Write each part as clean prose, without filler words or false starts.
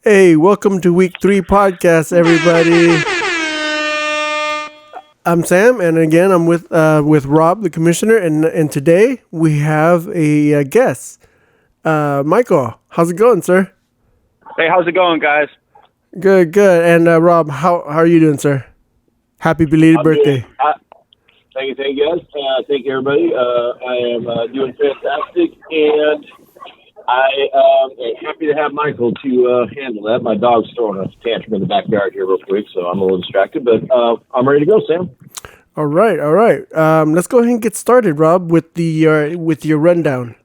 Hey, welcome to week 3 podcast, everybody. I'm Sam, and again, I'm with Rob, the commissioner, and today we have a guest, Michael. How's it going, sir? Hey, how's it going, guys? Good, good. And Rob, how are you doing, sir? Happy belated birthday. Thank you, guys. Thank you, everybody. I am doing fantastic, and I am happy to have Michael to handle that. My dog's throwing a tantrum in the backyard here real quick, so I'm a little distracted, but I'm ready to go, Sam. All right. Let's go ahead and get started, Rob, with your rundown.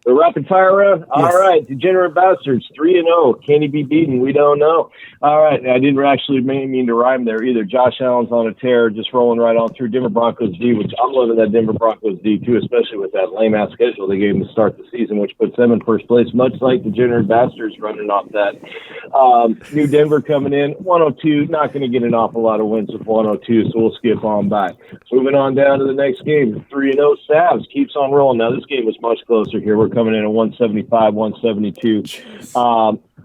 The rapid fire round? Yes. All right. Degenerate Bastards, 3-0. Can he be beaten? We don't know. All right. I didn't actually mean to rhyme there either. Josh Allen's on a tear, just rolling right on through Denver Broncos D, which I'm loving that Denver Broncos D too, especially with that lame-ass schedule they gave him to start the season, which puts them in first place, much like Degenerate Bastards running off that. New Denver coming in, 102. Not going to get an awful lot of wins with 102, so we'll skip on by. Moving on down to the next game, 3-0 Savs keeps on rolling. Now, this game was much closer here. We're coming in at 175, 172.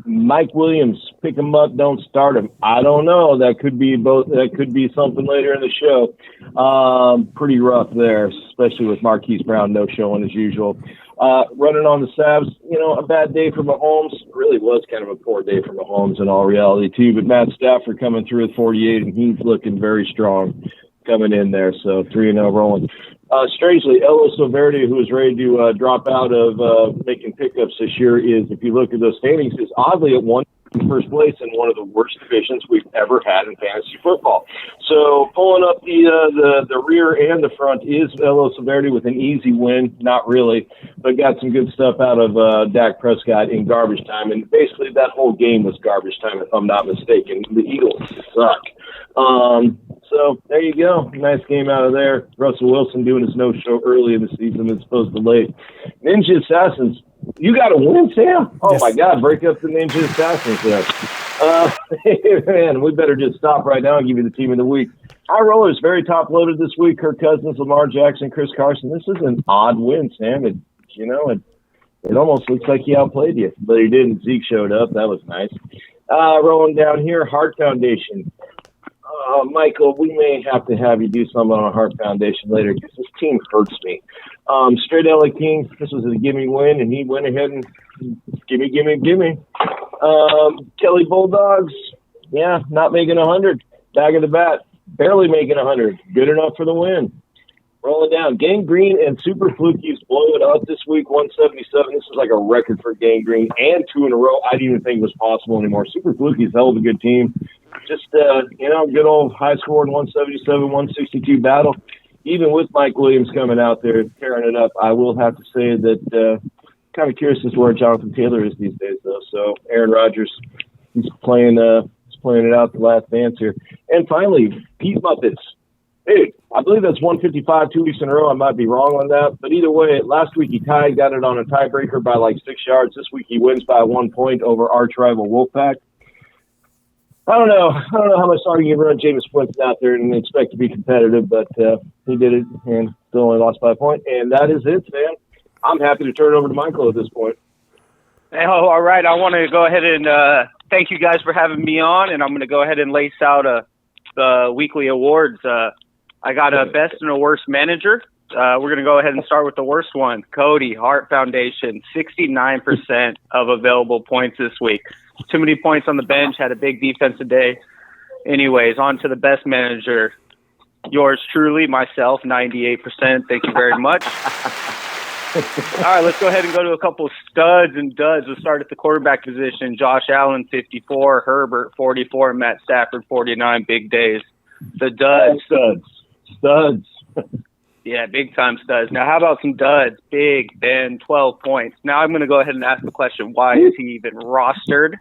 Mike Williams, pick him up, don't start him. I don't know. That could be both. That could be something later in the show. Pretty rough there, especially with Marquise Brown no showing as usual. Running on the Savs, a bad day for Mahomes. Really was kind of a poor day for Mahomes in all reality too. But Matt Stafford coming through at 48, and he's looking very strong coming in there. So 3-0 rolling. Strangely, Elo Silverde, who is ready to drop out of making pickups this year, is, if you look at those standings, is oddly at first place in one of the worst divisions we've ever had in fantasy football. So pulling up the rear and the front is Elo Silverde with an easy win. Not really, but got some good stuff out of Dak Prescott in garbage time. And basically that whole game was garbage time, if I'm not mistaken. The Eagles suck. So there you go. Nice game out of there. Russell Wilson doing his no-show early in the season as opposed to late. Ninja Assassins, you got to win, Sam. Oh, yes. My God, break up the Ninja Assassins there. Man, we better just stop right now and give you the team of the week. High Rollers, very top-loaded this week. Kirk Cousins, Lamar Jackson, Chris Carson. This is an odd win, Sam. It almost looks like he outplayed you, but he didn't. Zeke showed up. That was nice. Rolling down here, Heart Foundation. Michael, we may have to have you do something on a Heart Foundation later because this team hurts me. Straight LA Kings, this was a gimme win, and he went ahead and gimme. Kelly Bulldogs, not making 100. Back of the bat, barely making 100. Good enough for the win. Rolling down. Gangrene and Super Flukies blow it up this week, 177. This is like a record for Gangrene, and 2 in a row. I didn't even think it was possible anymore. Super Flukies, hell of a good team. Just, good old high score in 177, 162 battle. Even with Mike Williams coming out there tearing it up, I will have to say that kind of curious as to where Jonathan Taylor is these days, though. So Aaron Rodgers, he's playing it out the last dance here. And finally, Pete Muppets. Hey, I believe that's 155 2 weeks in a row. I might be wrong on that. But either way, last week he got it on a tiebreaker by like 6 yards. This week he wins by 1 point over arch rival Wolfpack. I don't know how much longer you can run Jameis Winston out there and expect to be competitive, but he did it and still only lost by a point. And that is it, man. I'm happy to turn it over to Michael at this point. Hey, all right. I want to go ahead and thank you guys for having me on, and I'm going to go ahead and lace out the weekly awards. I got a best and a worst manager. We're going to go ahead and start with the worst one. Cody, Heart Foundation, 69% of available points this week. Too many points on the bench, had a big defensive day. Anyways, on to the best manager. Yours truly, myself, 98%. Thank you very much. All right, let's go ahead and go to a couple of studs and duds. We'll start at the quarterback position. Josh Allen, 54. Herbert, 44. Matt Stafford, 49. Big days. The duds. Studs. Yeah, big time studs. Now, how about some duds? Big Ben, 12 points. Now I'm going to go ahead and ask the question, why is he even rostered?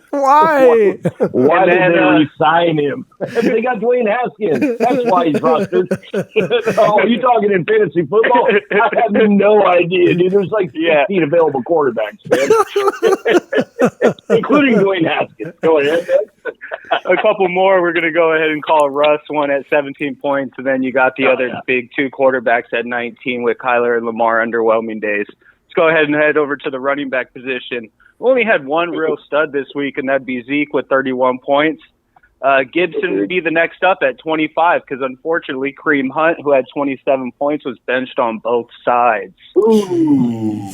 Why? Why did they re-sign him? They got Dwayne Haskins. That's why he's rostered. Oh, are you talking in fantasy football? I have no idea, dude. There's like 15 available quarterbacks, man. Including Dwayne Haskins. Go ahead, man. A couple more. We're going to go ahead and call Russ one at 17 points, and then you got the other big 2 quarterbacks at 19 with Kyler and Lamar underwhelming days. let's go ahead and head over to the running back position. We only had one real stud this week, and that'd be Zeke with 31 points. Gibson would be the next up at 25 because, unfortunately, Kareem Hunt, who had 27 points, was benched on both sides. Ooh.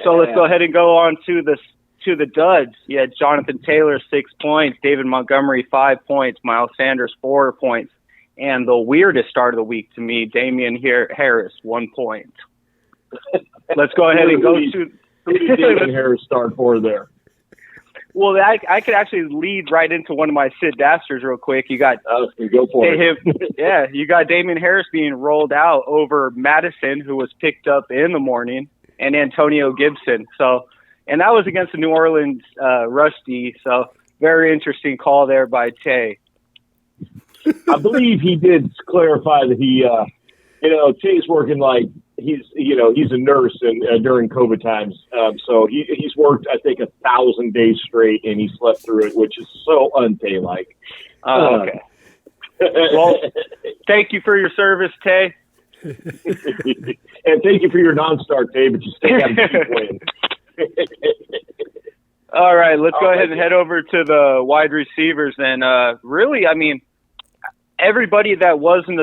So let's go ahead and go on to the duds. You had Jonathan Taylor, 6 points. David Montgomery, 5 points. Miles Sanders, 4 points. And the weirdest start of the week to me, Damian Harris, 1 point. Let's go ahead and go to – Who did Damian Harris start for there? Well, I could actually lead right into one of my Sid Dasters real quick. You got go for it. You got Damian Harris being rolled out over Madison, who was picked up in the morning, and Antonio Gibson. So, and that was against the New Orleans Rusty. So, very interesting call there by Tay. I believe he did clarify that he, Tay's working like he's a nurse and during COVID times. So he's worked, I think, 1,000 days straight, and he slept through it, which is so un-Tay like. Okay. Well, thank you for your service, Tay. And thank you for your non-start, Tay, but you still got to keep winning. All right, let's go ahead and head over to the wide receivers. And really, I mean, everybody that was in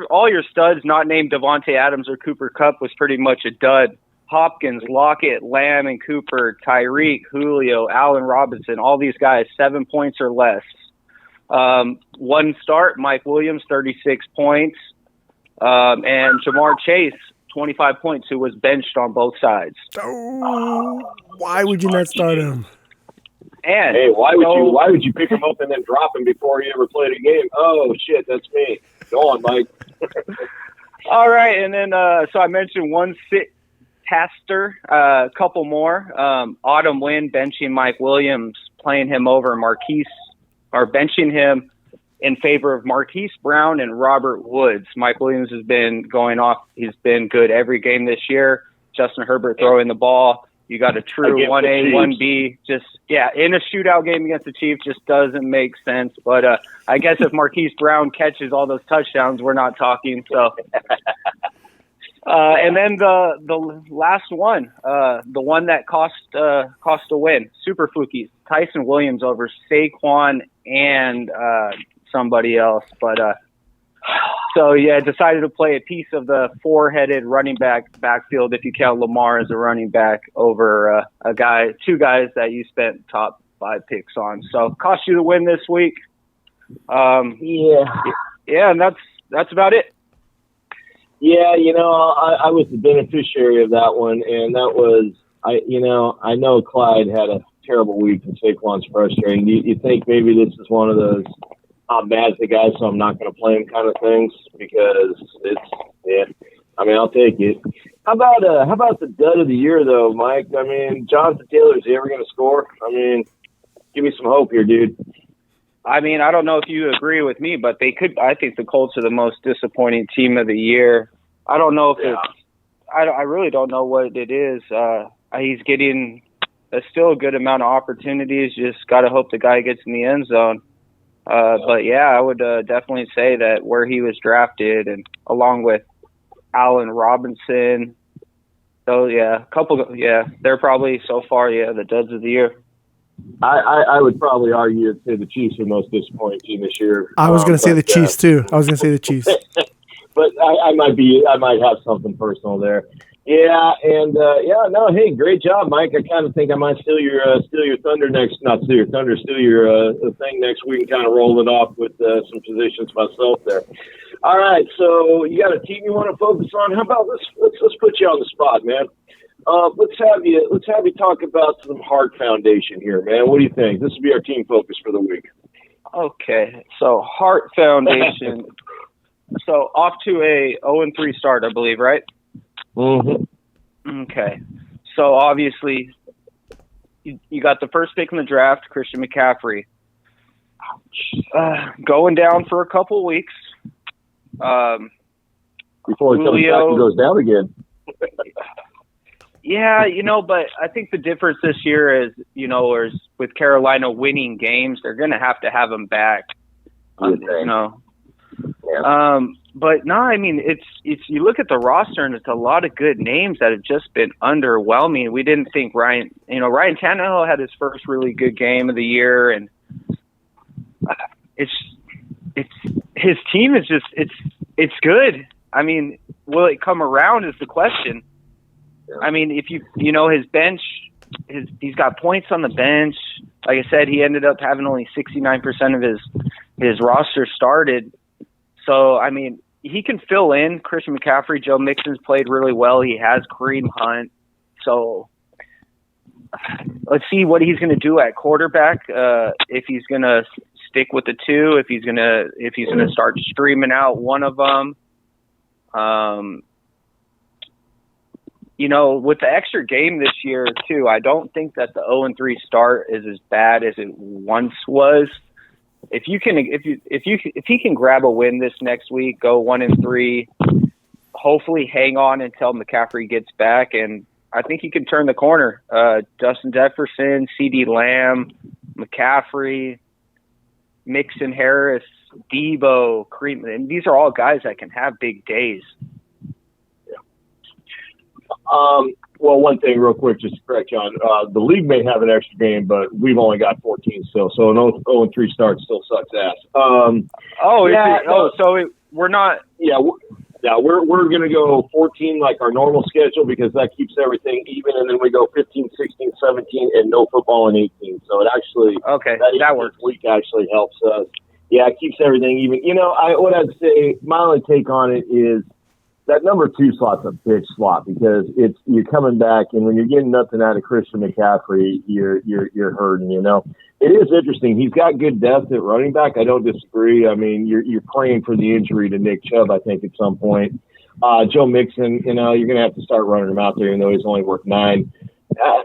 all your studs not named Devontae Adams or Cooper Kupp was pretty much a dud. Hopkins, Lockett, Lamb, and Cooper, Tyreek, Julio, Allen Robinson, all these guys, 7 points or less. One start, Mike Williams, 36 points. And Jamar Chase, 25 points, who was benched on both sides. Oh, why would you not start him? And hey, why would you pick him up and then drop him before he ever played a game? Oh shit, that's me. Go on, Mike. All right, and then so I mentioned one sit caster, a couple more. Autumn Wynn benching Mike Williams, playing him over benching him in favor of Marquise Brown and Robert Woods. Mike Williams has been going off. He's been good every game this year. Justin Herbert throwing the ball. You got a true 1A, 1B. In a shootout game against the Chiefs just doesn't make sense. But I guess if Marquise Brown catches all those touchdowns, we're not talking. So, and then the last one, the one that cost a win, super fluky, Tyson Williams over Saquon and somebody else. But decided to play a piece of the four-headed running backfield if you count Lamar as a running back over two guys that you spent top 5 picks on. So cost you the win this week. And that's about it. Yeah, I was the beneficiary of that one, and that was I know Clyde had a terrible week and Saquon's frustrating. You think maybe this is one of those I'm mad at the guy, so I'm not going to play him kind of things because I'll take it. How about the dud of the year though, Mike? I mean, Jonathan Taylor, is he ever going to score? I mean, give me some hope here, dude. I mean, I don't know if you agree with me, but they could. I think the Colts are the most disappointing team of the year. I don't know if I really don't know what it is. He's getting still a good amount of opportunities. Just got to hope the guy gets in the end zone. But yeah, I would definitely say that where he was drafted, and along with Allen Robinson, they're probably so far the duds of the year. I would probably argue that say the Chiefs are the most disappointing team this year. I was going to say the Chiefs too. I was going to say the Chiefs. But I might have something personal there. Yeah, and hey, great job, Mike. I kind of think I might steal your thunder steal your thing next week and kind of roll it off with some positions myself there. All right, so you got a team you want to focus on? How about let's put you on the spot, man. Let's have you talk about some Heart Foundation here, man. What do you think? This will be our team focus for the week. Okay, so Heart Foundation. So off to a 0-3 start, I believe, right? Mm-hmm. Okay. So obviously, you got the first pick in the draft, Christian McCaffrey. Going down for a couple weeks. Before he comes back and goes down again. Yeah, but I think the difference this year is, is with Carolina winning games, they're going to have him back. Yeah. But no, I mean, it's you look at the roster and it's a lot of good names that have just been underwhelming. We didn't think Ryan Tannehill had his first really good game of the year, and it's his team is just it's good. I mean, will it come around is the question. I mean, if you know his bench, he's got points on the bench. Like I said, he ended up having only 69% of his roster started. So I mean, he can fill in. Christian McCaffrey, Joe Mixon's played really well. He has Kareem Hunt. So let's see what he's going to do at quarterback. If he's going to stick with the two, if he's going to start streaming out one of them. You know, with the extra game this year too, I don't think that the 0-3 start is as bad as it once was. If he can grab a win this next week, go 1-3, hopefully hang on until McCaffrey gets back, and I think he can turn the corner. Justin Jefferson, CeeDee Lamb, McCaffrey, Mixon, Harris, Debo, Kareem, and these are all guys that can have big days. Well, one thing real quick, just to correct John, the league may have an extra game, but we've only got 14 still, so an 0-3 start still sucks ass. We're not. We're going to go 14 like our normal schedule because that keeps everything even, and then we go 15, 16, 17, and no football in 18. So it actually that works. Week actually helps us. Yeah, it keeps everything even. You know, what I'd say, my only take on it is that number 2 slot's a bitch slot because you're coming back, and when you're getting nothing out of Christian McCaffrey, you're hurting. You know, it is interesting. He's got good depth at running back. I don't disagree. I mean, you're praying for the injury to Nick Chubb, I think, at some point. Joe Mixon, you know, you're going to have to start running him out there, even though he's only worth 9.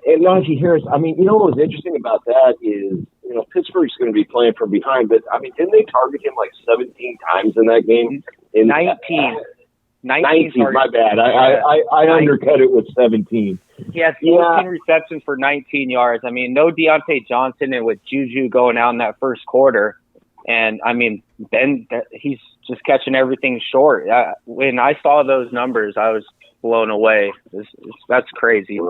And Najee Harris, I mean, you know what was interesting about that is, you know, Pittsburgh's going to be playing from behind, but I mean, didn't they target him like 17 times in that game? 19, my bad. I undercut it with 17. He has 14 receptions for 19 yards. I mean, no Deontay Johnson, and with Juju going out in that first quarter. And, I mean, he's just catching everything short. When I saw those numbers, I was blown away. That's crazy.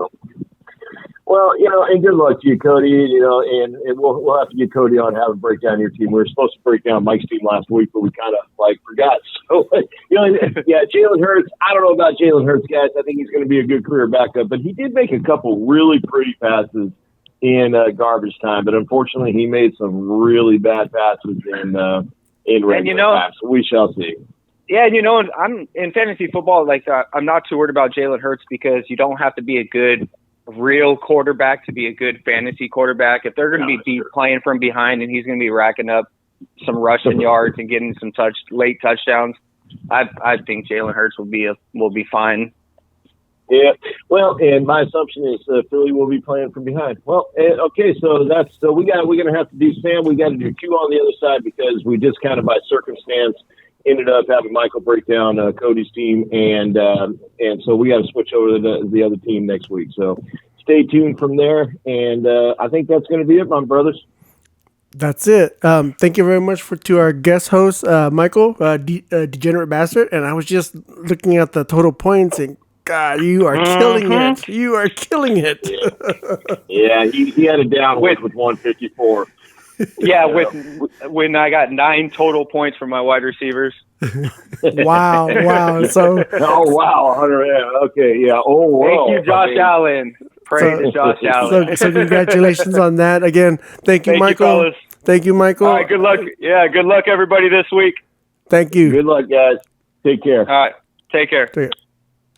Well, you know, and good luck to you, Cody. You know, and we'll have to get Cody on have a breakdown of your team. We were supposed to break down Mike's team last week, but we kind of forgot. So, you know, yeah, Jalen Hurts. I don't know about Jalen Hurts, guys. I think he's going to be a good career backup, but he did make a couple really pretty passes in garbage time. But unfortunately, he made some really bad passes in regular time. So we shall see. Yeah, you know, I'm in fantasy football. I'm not too worried about Jalen Hurts because you don't have to be a good real quarterback to be a good fantasy quarterback. If they're going to be playing from behind and he's going to be racking up some rushing yards and getting some late touchdowns, I think Jalen Hurts will be fine. Yeah. Well, and my assumption is Philly will be playing from behind. Well, okay, so we're going to have to do Sam. We got to do 2 on the other side because we just kind of by circumstance ended up having Michael break down Cody's team, and so we got to switch over to the other team next week. So stay tuned from there, and I think that's going to be it, my brothers. That's it. Thank you very much to our guest host, Michael, Degenerate Bastard. And I was just looking at the total points, and God, you are killing it. You are killing it. Yeah, he had a down with 154. Yeah, when I got 9 total points from my wide receivers. Wow. So. Wow, Hunter. Yeah, okay. Yeah. Oh, wow. Thank you, Josh Allen. Praise to Josh Allen. So congratulations on that. Again, thank you, Michael. You, thank you, Michael. All right, good luck. Yeah, good luck, everybody, this week. Thank you. Good luck, guys. Take care. All right, take care.